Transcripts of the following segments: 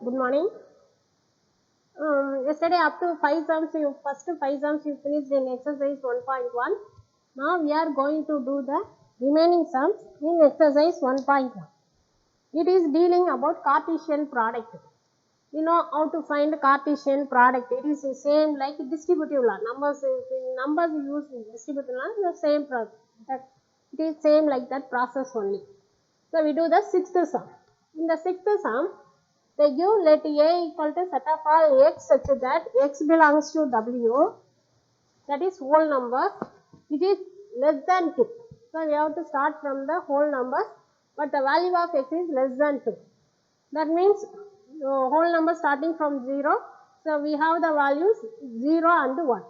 Good morning. Yesterday up to 5 sums, first 5 sums you finished in exercise 1.1. Now we are going to do the remaining sums in exercise 1.1. It is dealing about Cartesian product. You know how to find Cartesian product. It is the same like distributive law. Numbers used in distributive law is the same product. It is same like that process only. So we do the sixth sum. In the sixth sum, they give let A equal to set of all x such that x belongs to W, that is whole numbers, which is less than 2. So we have to start from the whole numbers, but the value of x is less than 2. That means whole number starting from 0. So we have the values 0 and 1.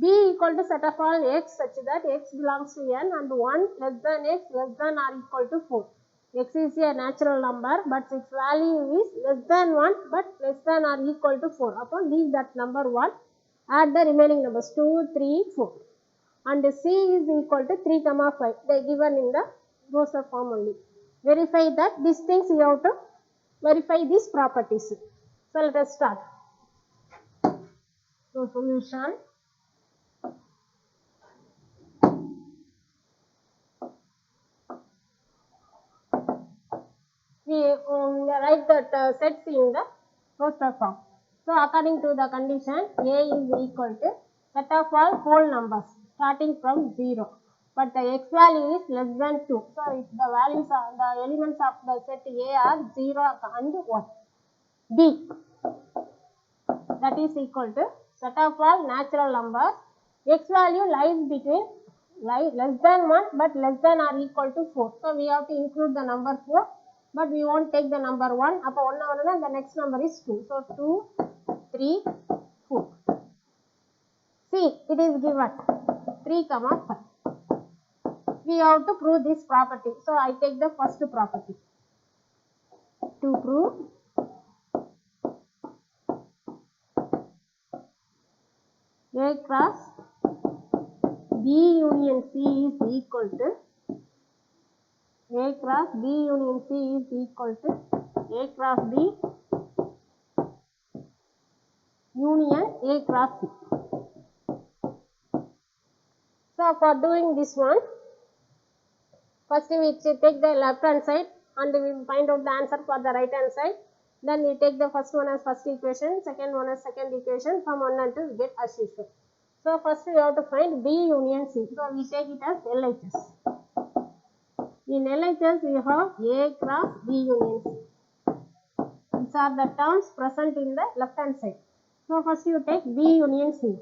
B equal to set of all x such that x belongs to n and 1 less than x less than or equal to 4. X is a natural number, but its value is less than 1 but less than or equal to 4. Upon leave that number 1, add the remaining numbers 2, 3, 4. And C is equal to 3, 5. They are given in the Rooster form only. Verify that these things you have to verify these properties. So let us start. So solution. We write that sets in the Rooster form. So according to the condition, A is equal to set of all whole numbers starting from 0. But the x value is less than 2. So if the values are the elements of the set A are 0 and 1. B, that is equal to set of all natural numbers. X value lies between less than 1 but less than or equal to 4. So we have to include the number 4, but we won't take the number 1. Upon 1 the next number is 2. So 2, 3, 4. C, it is given 3, 5. We have to prove this property. So I take the first property. To prove A cross B union C is equal to A cross B union C is equal to A cross B union A cross C. So for doing this one, first we take the left hand side and we find out the answer for the right hand side. Then we take the first one as first equation, second one as second equation. From 1 and 2 we get as usual. So first we have to find B union C. So we take it as LHS. In LHS we have A cross B union C. These are the terms present in the left hand side. So first you take B union C.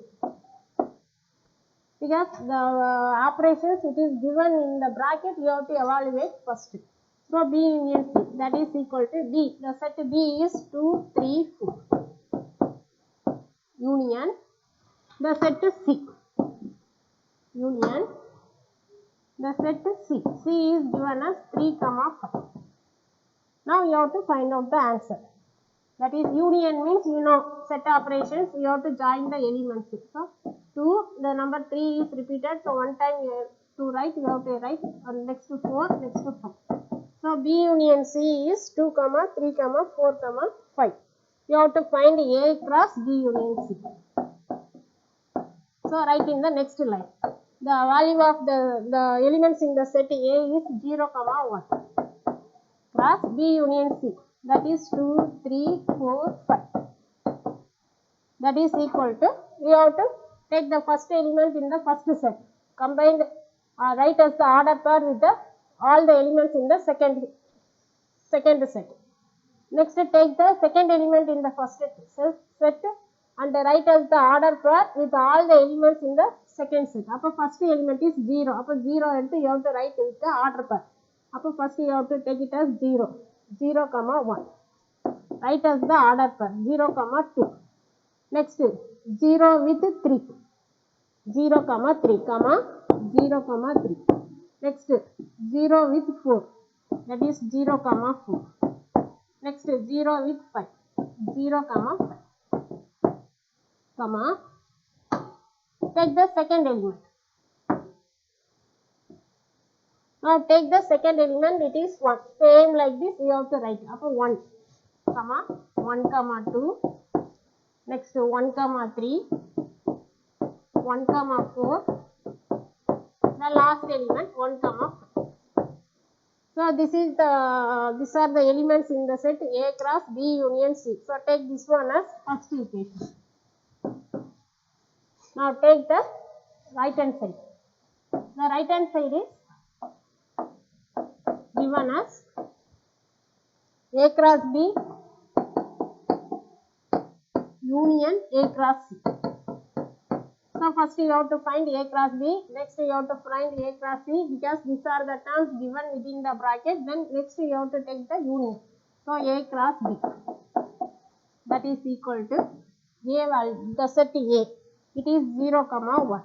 Because the operations it is given in the bracket, you have to evaluate first. So B union C, that is equal to B. The set B is 2, 3, 4. Union the set C. Union the set C. C is given as 3, 5. Now you have to find out the answer. That is union means set operations, you have to join the elements. So 2, the number 3 is repeated. So one time you have to write, you have to write next to 4, next to 5. So B union C is 2, 3, 4, 5. You have to find A cross B union C. So write in the next line. The value of the elements in the set A is 0, 1. Cross B union C. That is 2, 3, 4, 5. That is equal to, we have to take the first element in the first set. Combined, write as the order pair with all the elements in the second set. Next take the second element in the first set and write as the order pair with all the elements in the second set. Upper first element is 0. Upper 0 and you have to write with the order pair. Upper first you have to take it as 0. 0, 1. Write as the order pair 0, 2. Next 0 with 3. 0, 3, 0, 3. Next 0 with 4. That is 0, 4. Next 0 with 5. 0, 5. Take the second element. Now take the second element, it is 1. Same like this, you have to write upper 1, 1, 2, next 1, 3, 1, 4, the last element 1, 5. So these are the elements in the set A cross B union C. So take this one as first equation. Now take the right hand side. The right hand side is given as A cross B union A cross C. So first you have to find A cross B, next you have to find A cross C, because these are the terms given within the bracket. Then next you have to take the union. So A cross B, that is equal to A value, the set A, it is 0, 1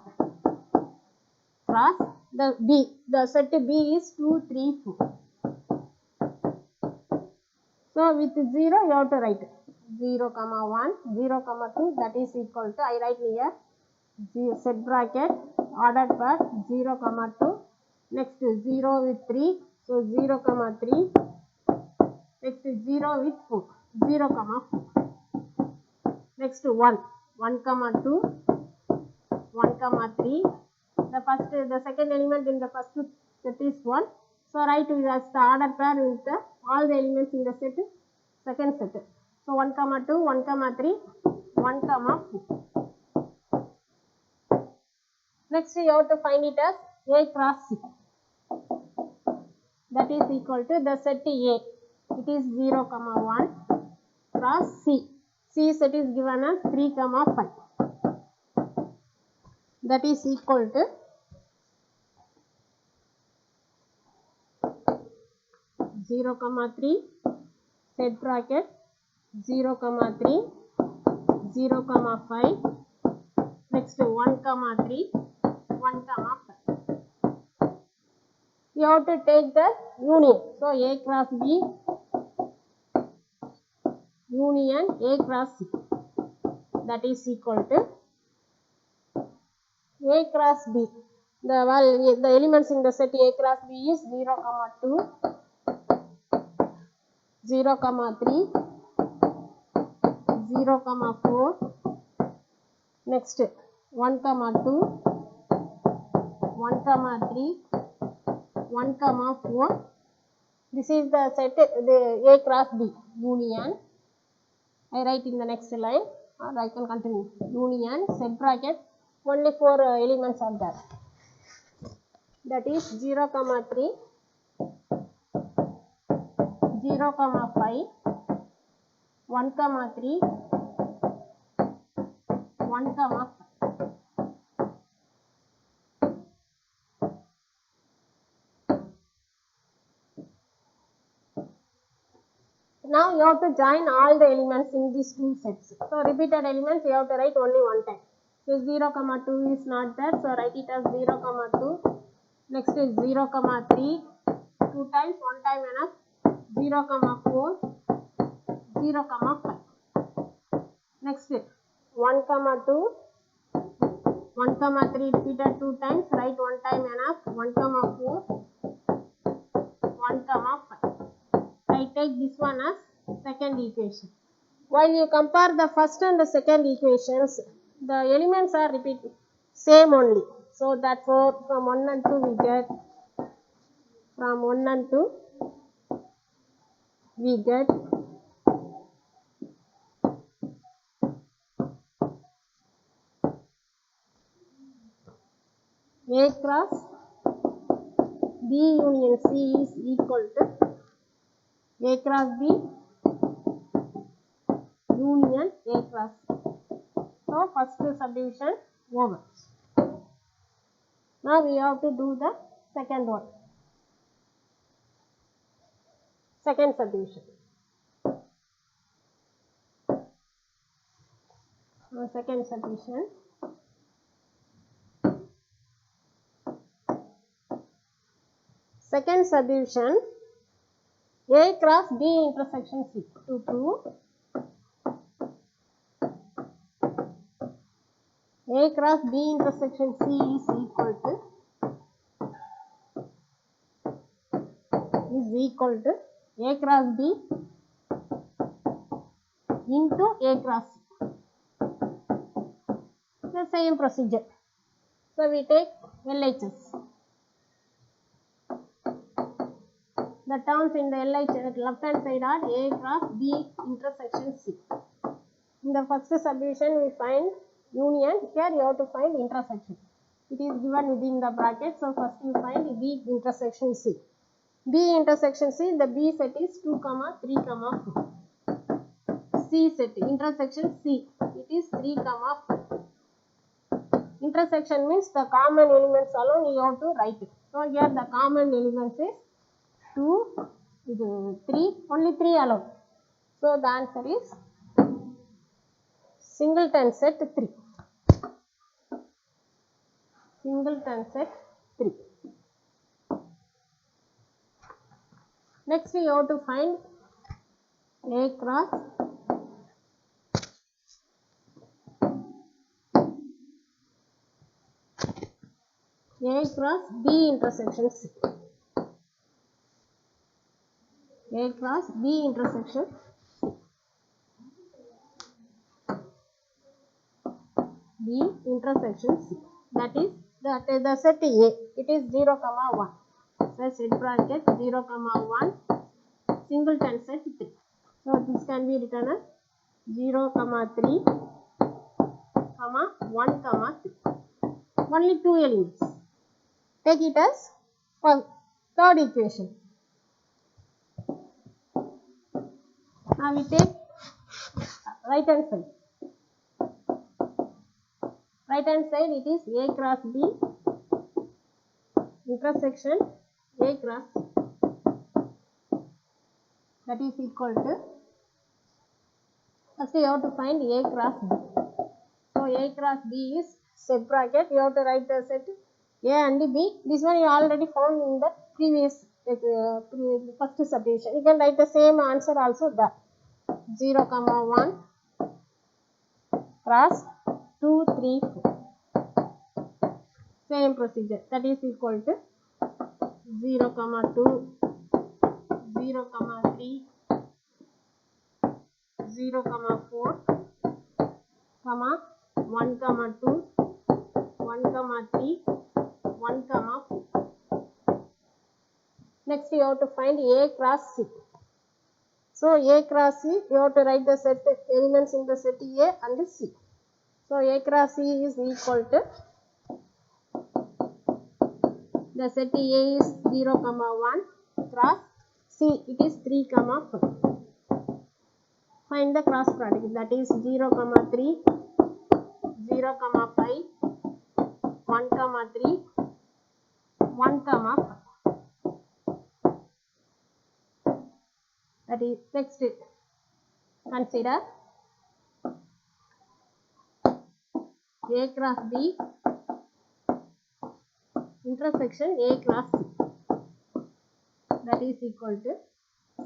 cross the B, the set B is 2, 3, 4. So with 0 you have to write 0, 1, 0, 2, that is equal to, I write here, set bracket ordered per 0, 2, next 0 with 3, so 0, 3, next 0 with 4, 0, 4, next 1, 2, 1, 3, the second element in the first set is 1, so write it as the ordered pair with all the elements in the set, second set. So 1, 2, 1, 3, 1, 4. Next you have to find it as A cross C, that is equal to the set A, it is 0, 1 cross C. C set is given as 3, 5, that is equal to 0, 3, set bracket 0, 3, 0, 5, next 1, 3, 1, 5. You have to take the union. So A cross B union A cross C, that is equal to A cross B. The elements in the set A cross B is 0, 2, 0, 3, 0, 4, next 1, 2, 1, 3, 1, 4. This is the set, the A cross B union. I write in the next line, or I can continue. Union, set bracket, only 4 elements are there. That is 0, 3, 0, 5, 1, 3, 1, 5. Now you have to join all the elements in these two sets. So repeated elements you have to write only one time. So 0, 2 is not there, so write it as 0, 2. Next is 0, 3, 2 times, 1 time enough. 0, 4, 0, 5. Next 1, 2, 1, 3 repeated 2 times, write 1 time enough. 1, 4, 1, 5. I take this one as second equation. While you compare the first and the second equations, the elements are repeated, same only. So therefore from 1 and 2 we get, from 1 and 2 we get A cross B union C is equal to A cross B union A cross C. So first subdivision over. Now we have to do the second one. Second subdivision. Second subdivision. Second subdivision, A cross B intersection C. To prove A cross B intersection C is equal to A cross B into A cross C. The same procedure. So we take LHS. The terms in the LHS left hand side are A cross B intersection C. In the first subdivision we find union. Here you have to find intersection. It is given within the bracket. So first you find B intersection C. B intersection C, the B set is 2, 3, 4. C set, intersection C, it is 3, 4. Intersection means the common elements alone you have to write it. So here the common elements is 2, 3, only 3 alone. So the answer is singleton set 3. Singleton set 3. Next we have to find A cross B intersection C. A cross B intersection C. B intersection C. That is the set A. It is 0, 1. So set bracket 0, 1. Singleton set 3. So this can be written as 0, 3, 1, 3. Only 2 elements. Take it as third equation. Now we take right hand side. Right hand side it is A cross B intersection A cross C. That is equal to, first you have to find A cross B. So A cross B is set bracket, you have to write the set A and B. This one you already found in the previous first subdivision. You can write the same answer also there. 0, 1 cross 2, 3, 4. Same procedure. That is equal to 0, 2, 0, 3, 0, 4, 1, 2, 1, 3, 1, 4. Next you have to find A cross C. So A cross C, you have to write the set elements in the set A and C. So A cross C is equal to, the set A is 0, 1 cross C, it is 3, 5. Find the cross product, that is 0, 3, 0, 5, 1, 3, 1, 5. That is next. Consider A cross B intersection A cross C. That is equal to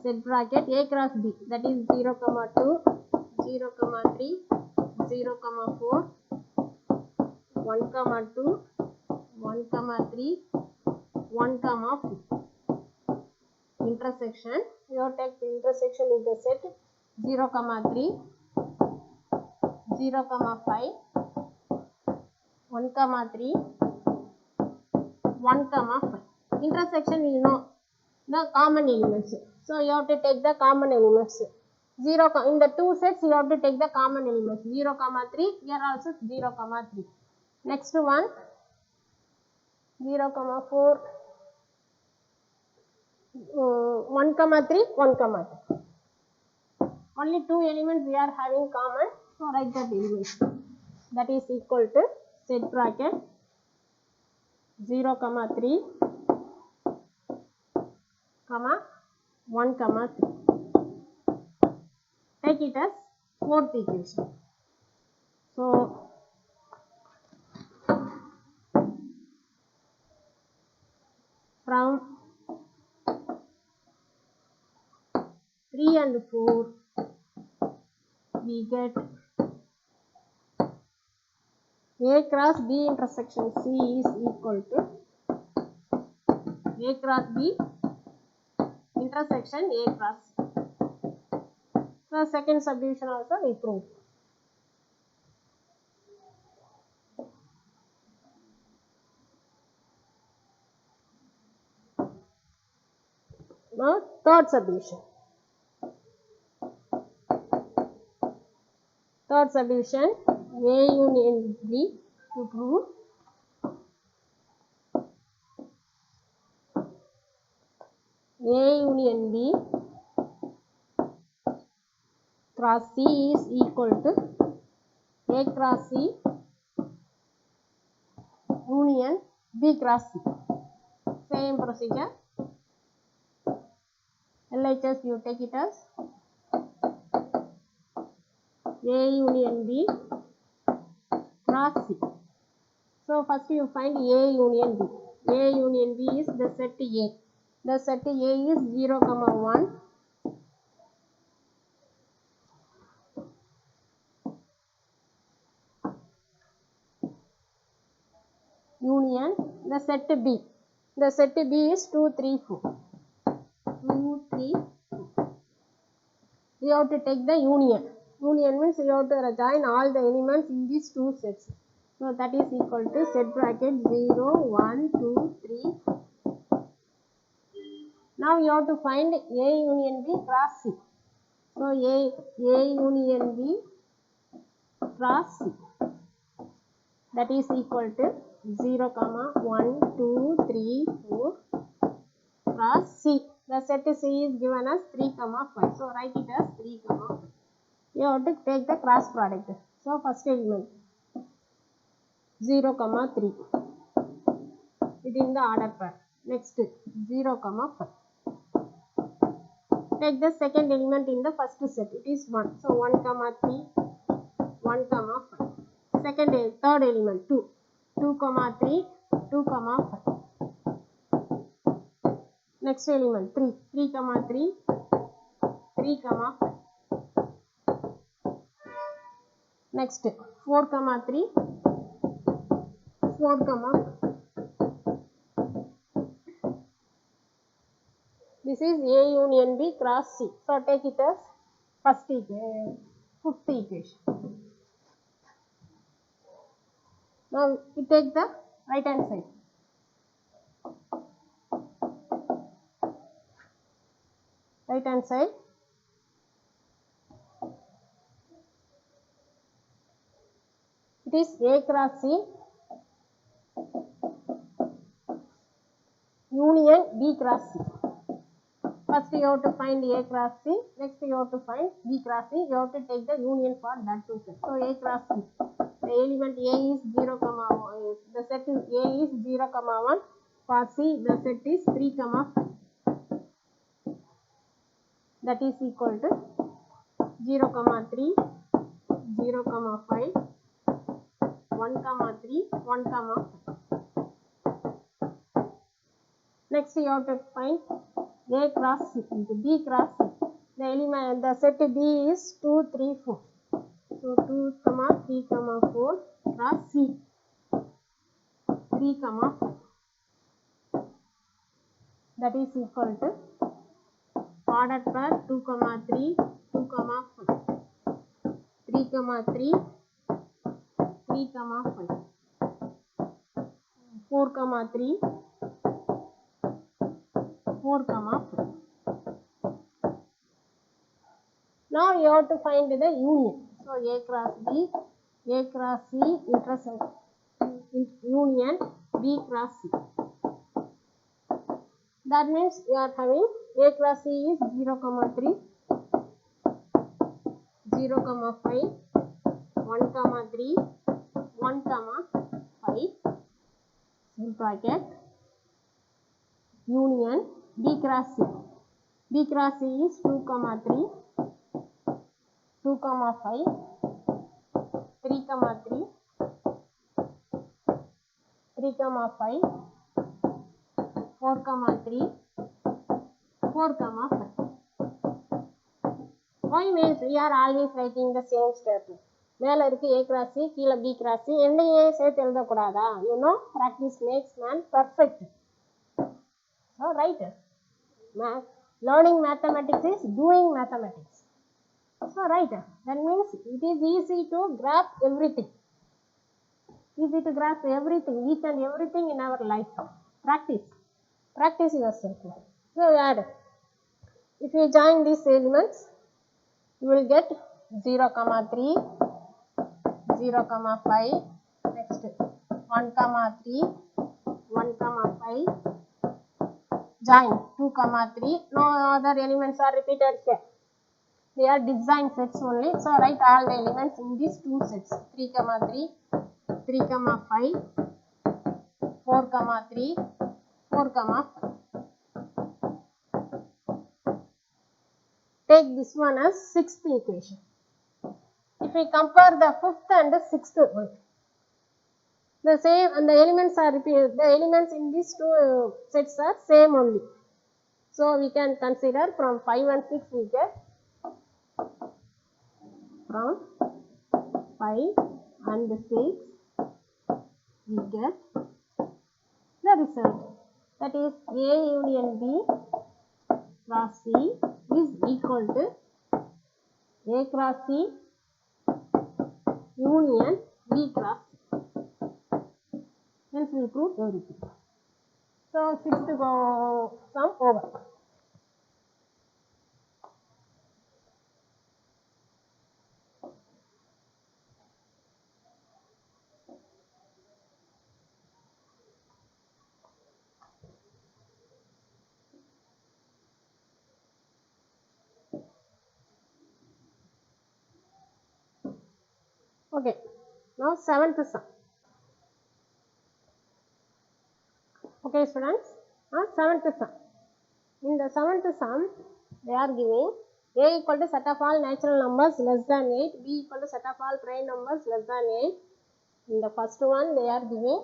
set bracket A cross B, that is 0, 2, 0, 3, 0, 4, 1, 2, 1, 3, 1, 4. Intersection, you have to take the intersection in the set 0, 3, 0, 5, 1, 3, 1, 5. Intersection you know the common elements. So you have to take the common elements. 0 in the two sets you have to take the common elements. 0, 3, here also 0, 3. Next one 0, 4, 1, 3, 1, 3. Only 2 elements we are having common, so write that elements. That is equal to set bracket 0, 3, 1, 3. Take it as fourth equation. So from 3 and 4 we get A cross B intersection C is equal to A cross B intersection A cross C. The second subdivision also we proved. Now third subdivision. Third subdivision, A union B to prove A union B cross C is equal to A cross C union B cross C. Same procedure. LHS you take it as A union B cross C. So first you find A union B. A union B is the set A. The set A is 0, 1. Union the set B. The set B is 2, 3, 4. 2, 3, 4. You have to take the union. Union means you have to join all the elements in these two sets. So that is equal to set bracket 0, 1, 2, 3, 4. Now you have to find A union B cross C. So A union B cross C. That is equal to 0, 1, 2, 3, 4 cross C. The set C is given as 3, 5. So write it as 3, 5. You have to take the cross product. So first element 0, 3 within the order pair. Next 0, 5. Take the second element in the first set. It is 1. So 1, 3, 1, 5. Third element 2. 2, 3, 2, 5. Next element 3. 3, 3, 3, 5. Next 4, 3, 4, 5. This is A union B cross C. So take it as fifth equation. Now we take the right hand side. Right hand side. It is A cross C union B cross C. First you have to find A cross C. Next you have to find B cross C. You have to take the union for that two sets. So A cross C. The element A is 0, 1. The set is A is 0, 1. For C the set is 3, 5. That is equal to 0, 3, 0, 5, 1, 3, 1, 5. Next you have to find A cross C into B cross C. The set B is 2, 3, 4. So 2, 3, 4 cross C 3, 5. That is equal to order pair 2, 3, 2, 5. 3, 3, 3, 5. 4, 3, 4, 5. Now you have to find the union. So A cross B, A cross C intersect union B cross C. That means we are having A cross C is 0, 3, 0, 5, 1, 3, 1, 5, bracket, union B cross C. B cross C is 2, 3, 2, 5, 3, 3, 3, 5, 4, 3, 4, 5. Why means we are always writing the same statement. மேல இருக்கு A cross C, கீழ B cross C. என்னையே சேர்த்து எழுத கூடாதா? You know, practice makes man perfect. So right. Learning mathematics is doing mathematics. So right, that means it is easy to grasp everything. Easy to grasp everything, each and everything in our life. Practice yourself. So add. If you join these elements, you will get 0, 3, 0, 5, next 1, 3, 1, 5, join 2, 3, no other elements are repeated here. They are design sets only. So write all the elements in these two sets, 3, 3, 3, 5, 4, 3, 4, 5. Take this one as 6th equation. If we compare the 5th and the 6th one, the same, and the elements are repeated. The elements in these two sets are same only. So we can consider from 5 and 6 we get, from 5 and 6 we get the result, that is A union B cross C is equal to A cross C union B cross C. Hence we prove everything. So 6th sum over. Okay, now 7th sum. Okay students, now 7th sum. In the 7th sum, they are giving A equal to set of all natural numbers less than 8, B equal to set of all prime numbers less than 8. In the first one, they are giving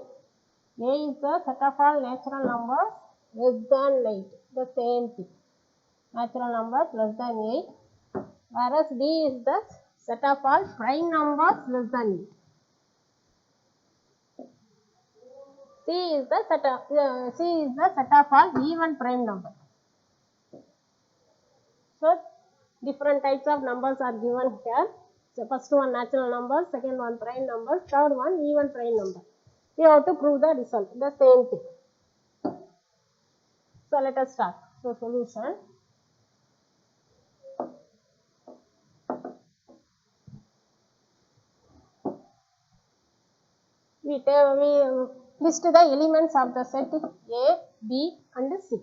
A is the set of all natural numbers less than 8, the same thing. Natural numbers less than 8, whereas B is the set of all prime numbers less than 8. C is the set of all even prime numbers. So different types of numbers are given here. So first one natural numbers, second one prime numbers, third one even prime number. We have to prove the result, the same thing. So let us start. So solution. We list the elements of the set A, B and C.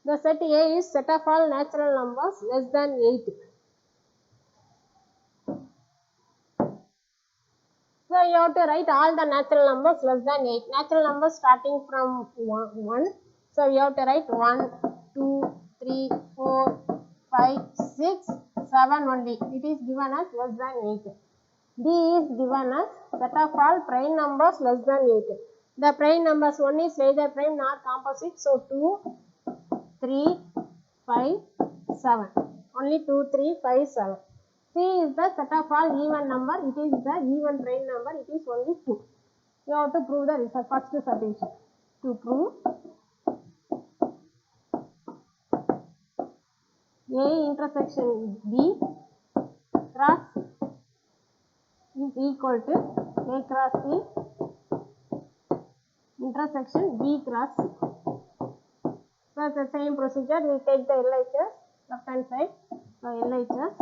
The set A is set of all natural numbers less than 8. So you have to write all the natural numbers less than 8. Natural numbers starting from 1. So you have to write 1, 2, 3, 4, 5, 6, 7 only. It is given as less than 8. D is given as set of all prime numbers less than 8. The prime numbers, one is neither prime nor composite. So 2, 3, 5, 7. Only 2, 3, 5, 7. C is the set of all even number. It is the even prime number. It is only 2. You have to prove the result. First solution. To prove A intersection B cross is equal to A cross C intersection B cross C. So the same procedure. We take the LHS left hand side. So LHS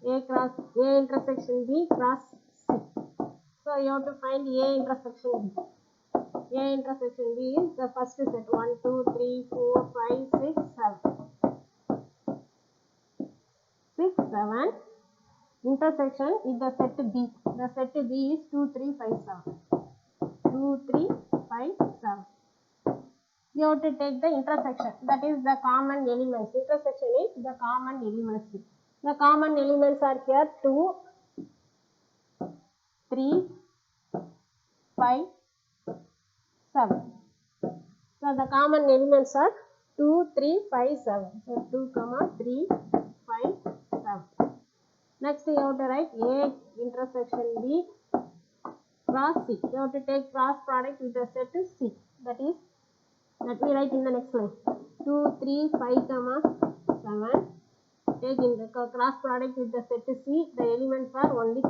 A intersection B cross C. So you have to find A intersection B. A intersection B is the first set 1, 2, 3, 4, 5, 6, 7. 6, 7. Intersection is the set B. The set B is 2, 3, 5, 7. 2, 3, 5, 7. You have to take the intersection. That is the common elements. Intersection is the common elements. The common elements are here 2, 3, 5, 7. So the common elements are 2, 3, 5, 7. So 2, 3, 5, 7. Next you have to write A intersection B cross C. You have to take cross product with the set C. That is, let me write in the next line. 2, 3, 5, 7. take in the cross product with the set C, the elements are only 2.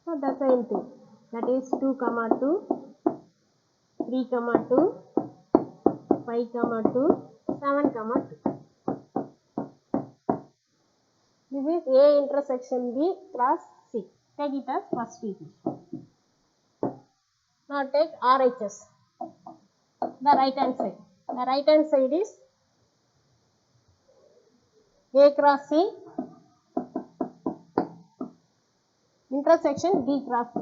So the same thing. That is 2, 2, 3, 2, 5, 2, 7, 2. This is A intersection B cross C. Take it as first equation. Now take RHS, the right hand side. The right hand side is A cross C intersection B cross C.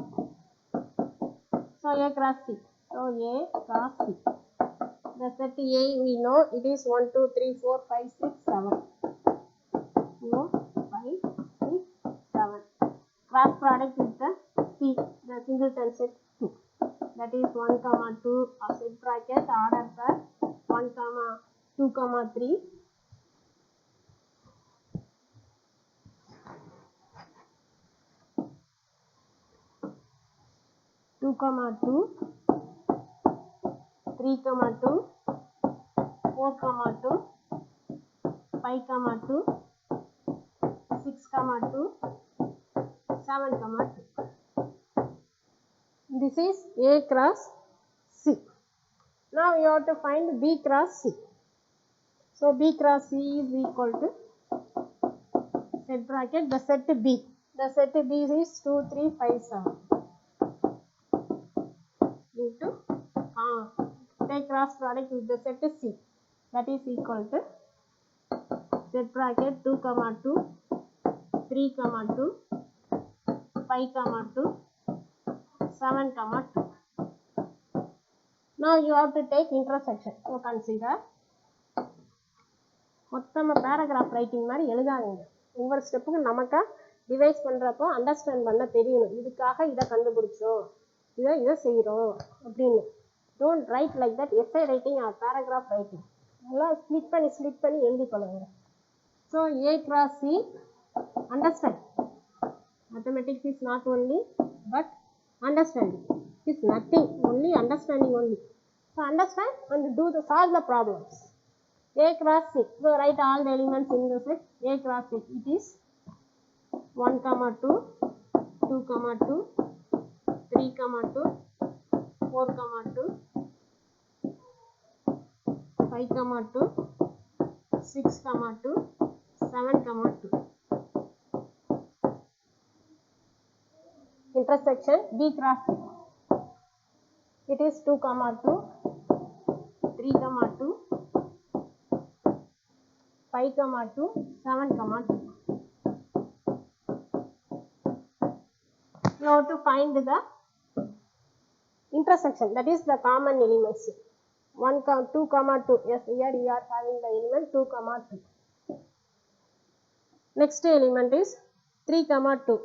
So A cross C. So A cross C. The set A we know it is 1, 2, 3, 4, 5, 6, 7. 4, 5, 6, 7. Cross product with the C, the singleton set 2. That is 1, 2, set bracket order per 1, 2, 3. Two, 2, 3, 2, 4, 2, 5, 2, 6, 2, 7, 2. This is A cross C. Now you have to find B cross C. So B cross C is equal to set bracket the set B. The set B is 2, 3, 5, 7 into take cross product with the set C. That is equal to set bracket 2, 2, 3, 2, 5, 2, 7, 2. Now you have to take intersection. So consider மொத்தமா paragraph writing மாதிரி எழுதாதீங்க. ஒவ்வொரு ஸ்டெப்புக்கு நமக்கா device பண்றப்போ understand பண்ண தெரியணும். இதுக்காக இதை கண்டுபிடிச்சோம், இதை செய்கிறோம் அப்படின்னு. Don't write like that SI writing R paragraph writing. நல்லா ஸ்ப்ளிட் பண்ணி எழுதி கொள்ளுங்க. So A cross C understand. Mathematics is not only but understanding is nothing, only understanding only. So understand and do the solve the problems. A cross C. So write all the elements in the set A cross C. It is 1, 2, 2, 2, 3, 2, 4, 2, 5, 2, 6, 2, 7, 2. Intersection B cross C. It is 2, 2, 3, 2, 5, 2, 7, 2. Now to find the intersection, that is the common elements. 1, 2, 2. Yes, here we are having the element 2, 2. Next element is 3, 2.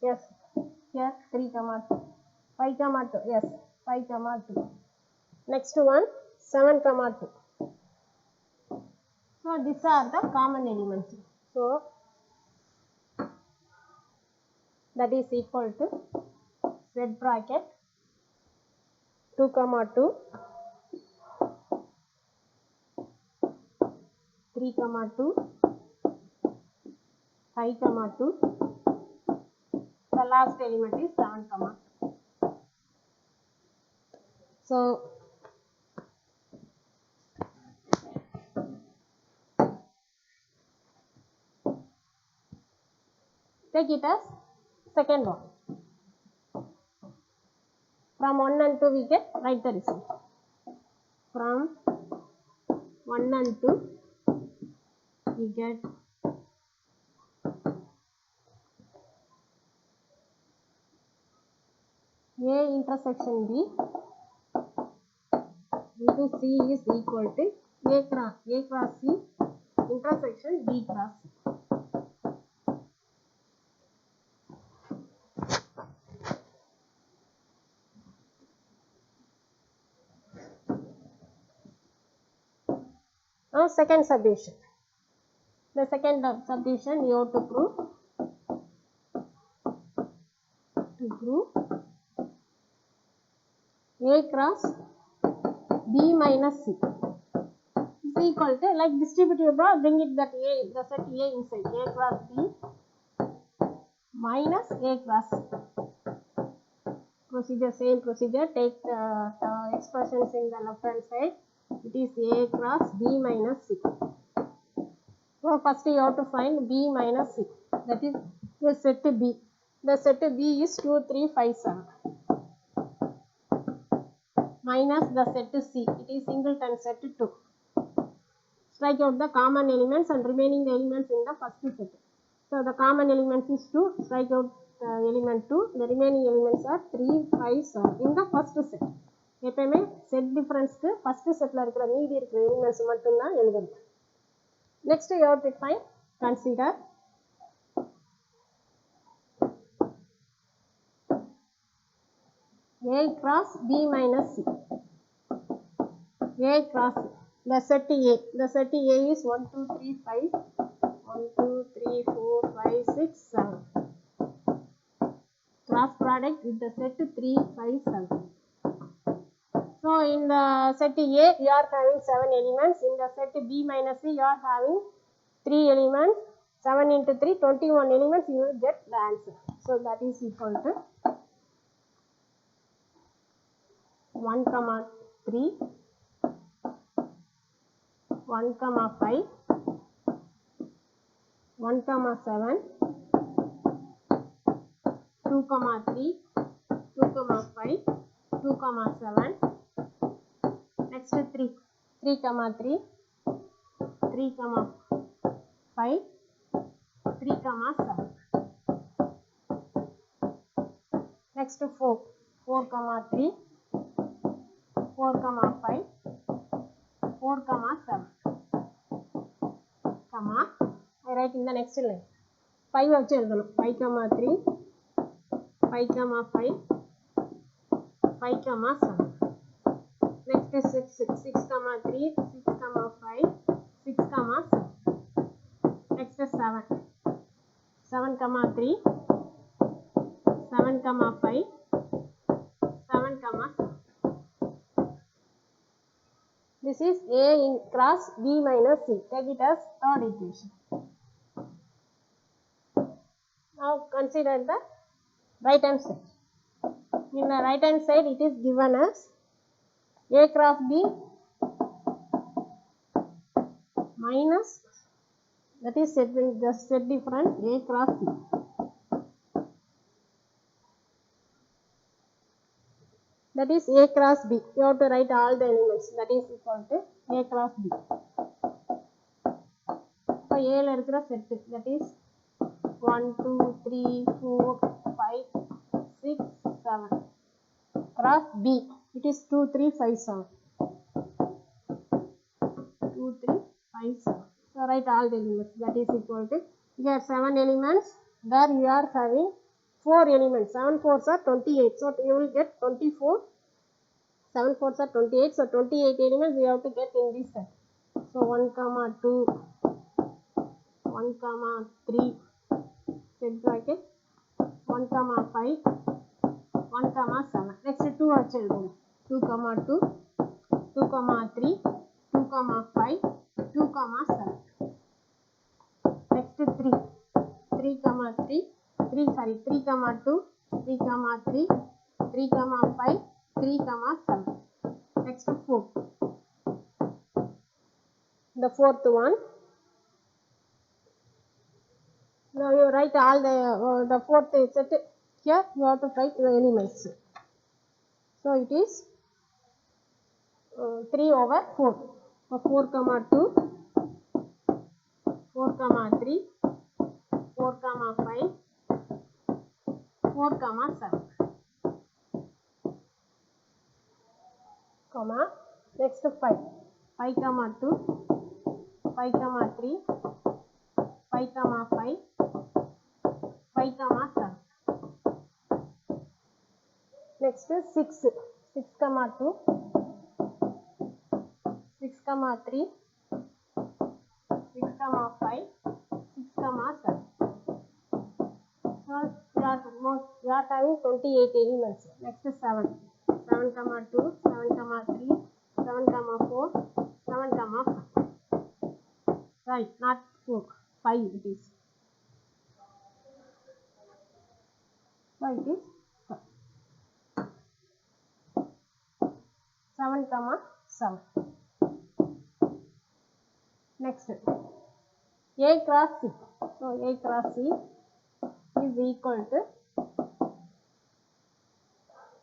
Yes. Here 3, 2, 5, 2, yes, 5, 2. Next one 7, 2. So these are the common elements. So that is equal to set bracket 2, 2, 3, 2, 5, 2. The last element is 7, 2. So take it as second one. From 1 and 2 we get write the result. From 1 and 2 we get A intersection B into C is equal to A cross C intersection B cross C. Now second subdivision. The second subdivision you have to prove A cross B minus C is equal to, like distributive bro, bring it that A, the set A inside, A cross B minus A cross C. Procedure, same procedure, take the expressions in the left hand side, it is A cross B minus C. So first you have to find B minus C, that is the set B. The set B is 2, 3, 5, 7 minus the set C, it is singleton set 2. Strike out the common elements and remaining the elements in the first set. So the common elements is 2, strike out element 2, the remaining elements are 3, 5, 7 in the first set. எப்பயுமே set difference க்கு first setல இருக்கிற மீதி இருக்கிற elements மட்டும் தான் எழுதணும். Next you have to find, consider A cross B minus C. A cross the set A. The set A is 1, 2, 3, 5. 1, 2, 3, 4, 5, 6, 7. Cross product with the set 3, 5, 7. So in the set A you are having 7 elements. In the set B minus C you are having 3 elements. 7 into 3, 21 elements, you will get the answer. So that is equal to 1, 3, 1, 5, 1, 7, 2, 3, 2, 5, 2, 7, next 3, 3, 3, 3, 5, 3, 7, next 4, 4, 3, 4, 5, 4, 7, comma, I write in the next line, 5 of 5, 3, 5, 5, 5, 7, next is 6, 6, 3, 6, 5, 6, 7, next is 7, 7, 3, 7, 5, 7, 7. This is A in cross B minus C. Take it as third equation. Now consider the right hand side. In the right hand side it is given as A cross B minus, that is just set difference A cross C. That is A cross B. You have to write all the elements. That is equal to A cross B. So A la irukra set, that is 1, 2, 3, 4, 5, 6, 7. Cross B, it is 2, 3, 5, 7. 2, 3, 5, 7. So write all the elements. That is equal to, here 7 elements. There you are having 4 elements. 7 4s are 28. So you will get 24. 7 4s are 28. So 28 elements you have to get in this set. So 1, 2, 1, 3, set bracket, 1, 5, 1, 7. Next 2 are children. 2, 2, 2, 3, 2, 5, 2, 7. Next 3, 3, 3, 3, 2, 3, 3, 3, 5, 3, 7. Next 4. The fourth one. Now you write all the fourth set. Here you have to write the elements. So it is 3 over 4. So 4, 2, 4, 3, 4, 5, 4, 7. Comma, next 5. 5, 2, 5, 3, 5, 5, 5, 7. Next 6. 6, 2, 6, 3, 6, 5, 6, 7. So you are having 28 elements. Next 7. 7, 2, 7, 3, 7, 4, 7, 5. Sorry, not 4, 5 it is. So it is 7, 7. Next, A cross C. So A cross C is equal to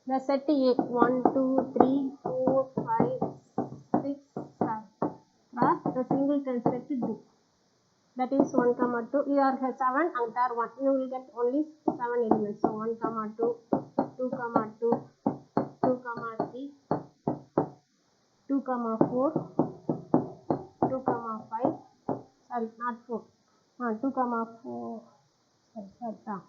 the set A 1, 2, 3, 4, 5, 6, 7 cross the singleton set D. That is 1, 2. You are 7 and there 1. You will get only 7 elements. So 1, 2, 2, 2, 2, 3, 2, 4, 2, 5. Sorry, not 4. 2, 4. Sorry.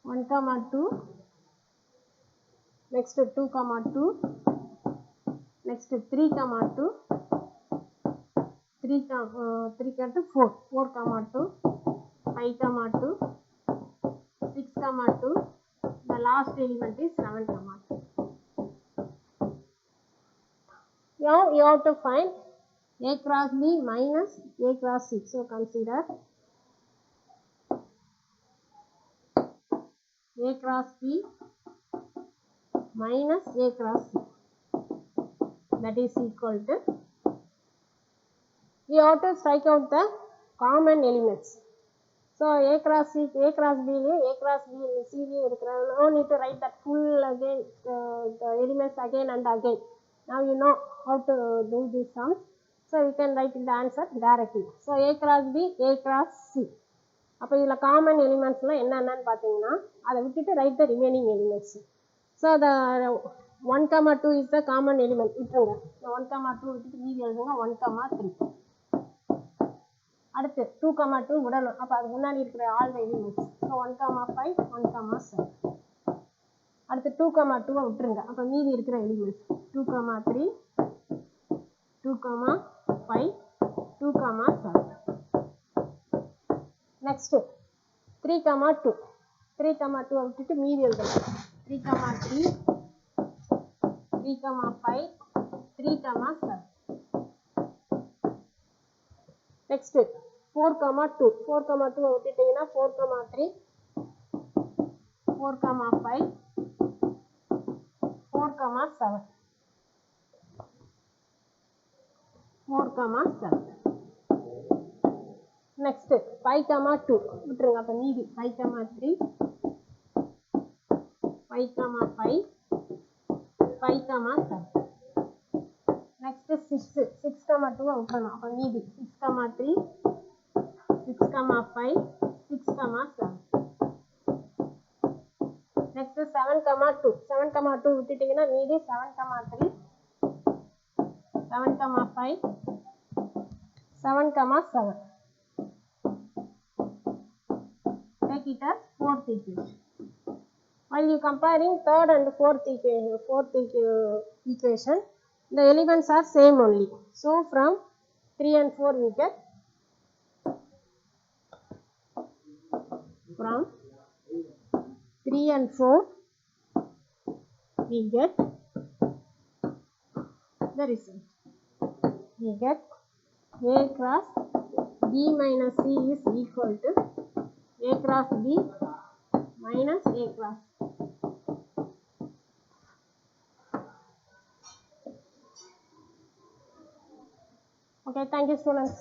1, 2. Next 2, 2. Next 3, 2. 3, 4. 4, 2. 5, 2. 6, 2. The last element is 7, 2. Now you have to find A cross B minus A cross C. So consider A cross B minus A cross C. That is equal to, we have to strike out the common elements. So A cross C, A cross B, A cross B and C, no need to write that full again, the elements again and again. Now you know how to do these sums. So you can write the answer directly. So A cross B, A cross C. அப்போ இதில் common எலிமெண்ட்ஸ்லாம் என்னென்னு பார்த்தீங்கன்னா அதை விட்டுட்டு right the remaining elements. So the 1, 2 is the common element விட்டுருங்க. இந்த 1, 2 விட்டுட்டு மீதி எழுதுங்க 1, 3. அடுத்து 2, 2 விடணும். அப்போ அது முன்னாடி இருக்கிற ஆல் த எலிமெண்ட்ஸ். ஸோ 1, 5, 1, 7. அடுத்து 2, 2 விட்டுருங்க. அப்போ மீதி இருக்கிற எலிமெண்ட்ஸ் 2, 3, 2, 5, 2, 7. Next 3, 2. 3, 2 விட்டுட்டு மீதி எழுதலாம். 3, 3, 3, 5, 3, 7. Next 4, 2. 4, 2 விட்டுட்டீங்கன்னா 4, 3, 4, 5, 4, 7. 4, 7. Next 5, 2 விட்டுருங்க. அப்போ மீதி 5, 3, 5, 5, 5, 7. Next 6, 2 விட்டுறணும். அப்போ மீதி 6, 3, 6, 5, 6, 7. Next 7, 2. 7, 2 விட்டுட்டீங்கன்னா மீதி 7, 3, 7, 5, 7, 7. Take it as fourth equation. While you comparing third and fourth equation, the elements are same only. So from 3 and 4 we get, from 3 and 4 we get the result. We get A cross B minus C is equal to A cross B minus A cross. Okay, thank you students.